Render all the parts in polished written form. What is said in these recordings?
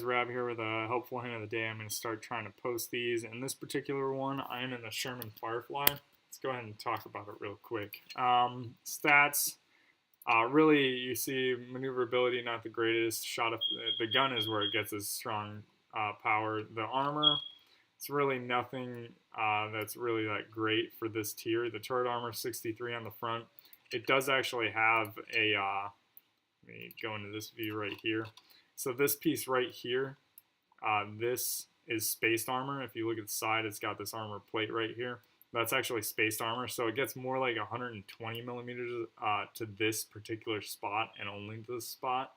Rob here with a helpful hint of the day. I'm going to start trying to post these. In this particular one, I'm in the Sherman Firefly. Let's go ahead and talk about it real quick. Stats, really, you see maneuverability, not the greatest. Shot of the gun is where it gets its strong power. The armor, it's really nothing that's really that great for this tier. The turret armor, 63 on the front. It does actually have a, let me go into this view right here. So this piece right here, this is spaced armor. If you look at the side, it's got this armor plate right here. That's actually spaced armor, so it gets more like 120 millimeters to this particular spot and only to this spot.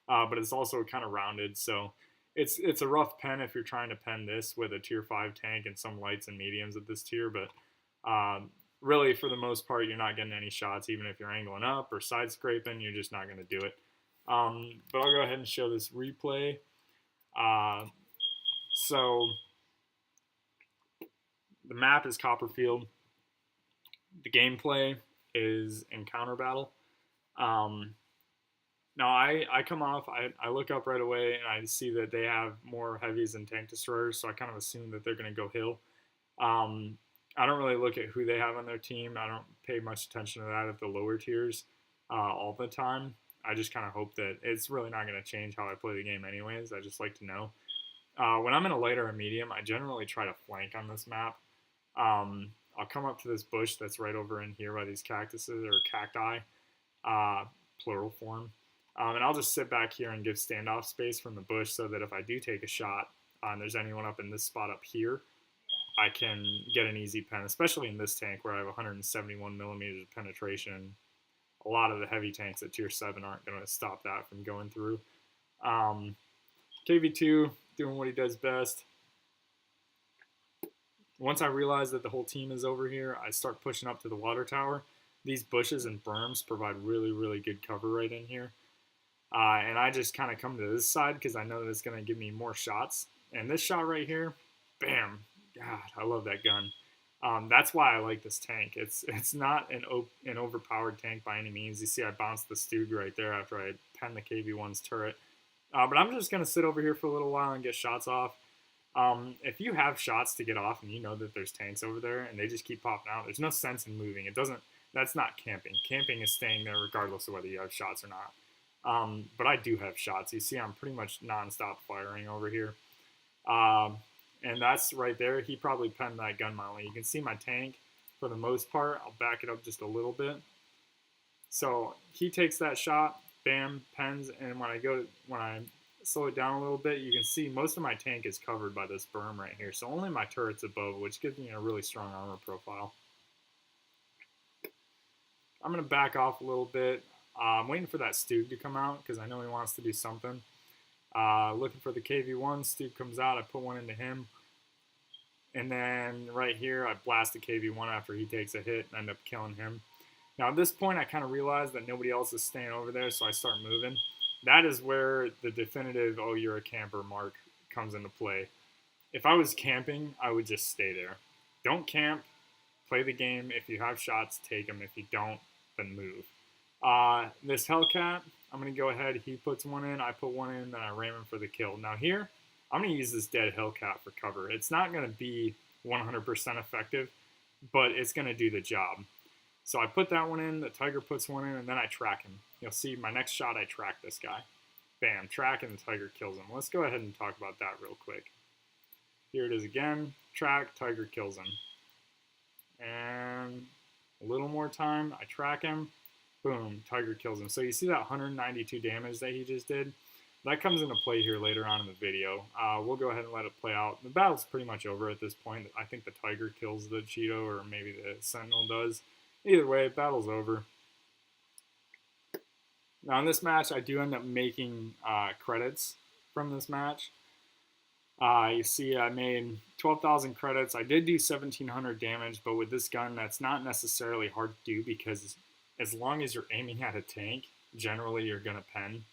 But it's also kind of rounded, so it's a rough pen if you're trying to pen this with a tier 5 tank and some lights and mediums at this tier. But really, for the most part, you're not getting any shots, even if you're angling up or side scraping. You're just not going to do it. But I'll go ahead and show this replay. So the map is Copperfield. The gameplay is Encounter Battle. Now I come off, I look up right away and I see that they have more heavies than tank destroyers, so I kind of assume that they're going to go hill. I don't really look at who they have on their team. I don't pay much attention to that at the lower tiers all the time. I just kind of hope that it's really not going to change how I play the game anyways. I just like to know. When I'm in a lighter or medium, I generally try to flank on this map. I'll come up to this bush that's right over in here by these cactuses or cacti, plural form. And I'll just sit back here and give standoff space from the bush so that if I do take a shot and there's anyone up in this spot up here, I can get an easy pen, especially in this tank where I have 171 millimeters of penetration. A lot of the heavy tanks at tier 7 aren't going to stop that from going through. KV2 doing what he does best. Once I realize that the whole team is over here, I start pushing up to the water tower. These bushes and berms provide really, really good cover right in here. And I just kind of come to this side because I know that it's going to give me more shots. And this shot right here, bam. God, I love that gun. That's why I like this tank. It's not an overpowered tank by any means. You see I bounced the Stug right there after I penned the KV1's turret. But I'm just going to sit over here for a little while and get shots off. If you have shots to get off and you know that there's tanks over there and they just keep popping out, there's no sense in moving. That's not camping. Camping is staying there regardless of whether you have shots or not. But I do have shots. You see I'm pretty much non-stop firing over here. And that's right there. He probably penned that gun mildly. You can see my tank for the most part. I'll back it up just a little bit. So he takes that shot, bam, pens, and when I slow it down a little bit, you can see most of my tank is covered by this berm right here. So only my turret's above, which gives me a really strong armor profile. I'm going to back off a little bit. I'm waiting for that Stug to come out because I know he wants to do something. Looking for the KV1. Stug comes out. I put one into him. And then right here, I blast the KV1 after he takes a hit and end up killing him. Now at this point, I kind of realize that nobody else is staying over there, so I start moving. That is where the definitive, oh, you're a camper mark comes into play. If I was camping, I would just stay there. Don't camp. Play the game. If you have shots, take them. If you don't, then move. This Hellcat, I'm going to go ahead. He puts one in. I put one in. Then I ram him for the kill. Now here, I'm going to use this dead Hellcat for cover. It's not going to be 100% effective, but it's going to do the job. So I put that one in. The Tiger puts one in, and then I track him. You'll see my next shot, I track this guy. Bam, track, and the Tiger kills him. Let's go ahead and talk about that real quick. Here it is again. Track, Tiger kills him. And a little more time. I track him. Boom, Tiger kills him. So you see that 192 damage that he just did? That comes into play here later on in the video. We'll go ahead and let it play out. The battle's pretty much over at this point. I think the Tiger kills the Cheeto, or maybe the Sentinel does. Either way, battle's over. Now in this match, I do end up making credits from this match. You see I made 12,000 credits. I did do 1,700 damage, but with this gun, that's not necessarily hard to do because as long as you're aiming at a tank, generally you're going to pen.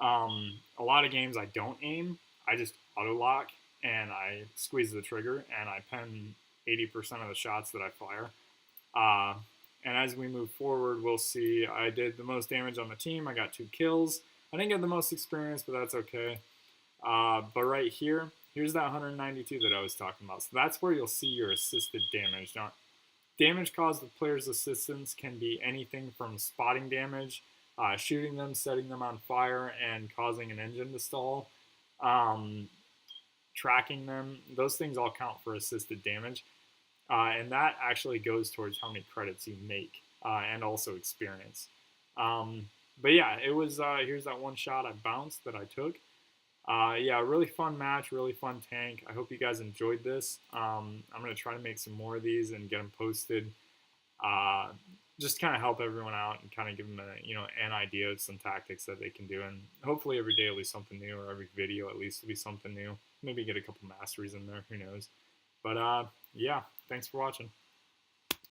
A lot of games I don't aim. I just auto-lock and I squeeze the trigger and I pen 80% of the shots that I fire. And as we move forward, we'll see I did the most damage on the team. I got 2 kills. I didn't get the most experience, but that's okay. But right here, here's that 192 that I was talking about. So that's where you'll see your assisted damage. Now, damage caused with players' assistance can be anything from spotting damage, shooting them, setting them on fire, and causing an engine to stall, um, tracking them. Those things all count for assisted damage. And that actually goes towards how many credits you make and also experience. But yeah, it was here's that one shot I bounced that I took. Yeah, really fun match, really fun tank. I hope you guys enjoyed this. I'm going to try to make some more of these and get them posted. Uh, just kind of help everyone out and kind of give them an idea of some tactics that they can do. And hopefully every day will be something new, or every video at least will be something new. Maybe get a couple masteries in there, who knows. But yeah, thanks for watching.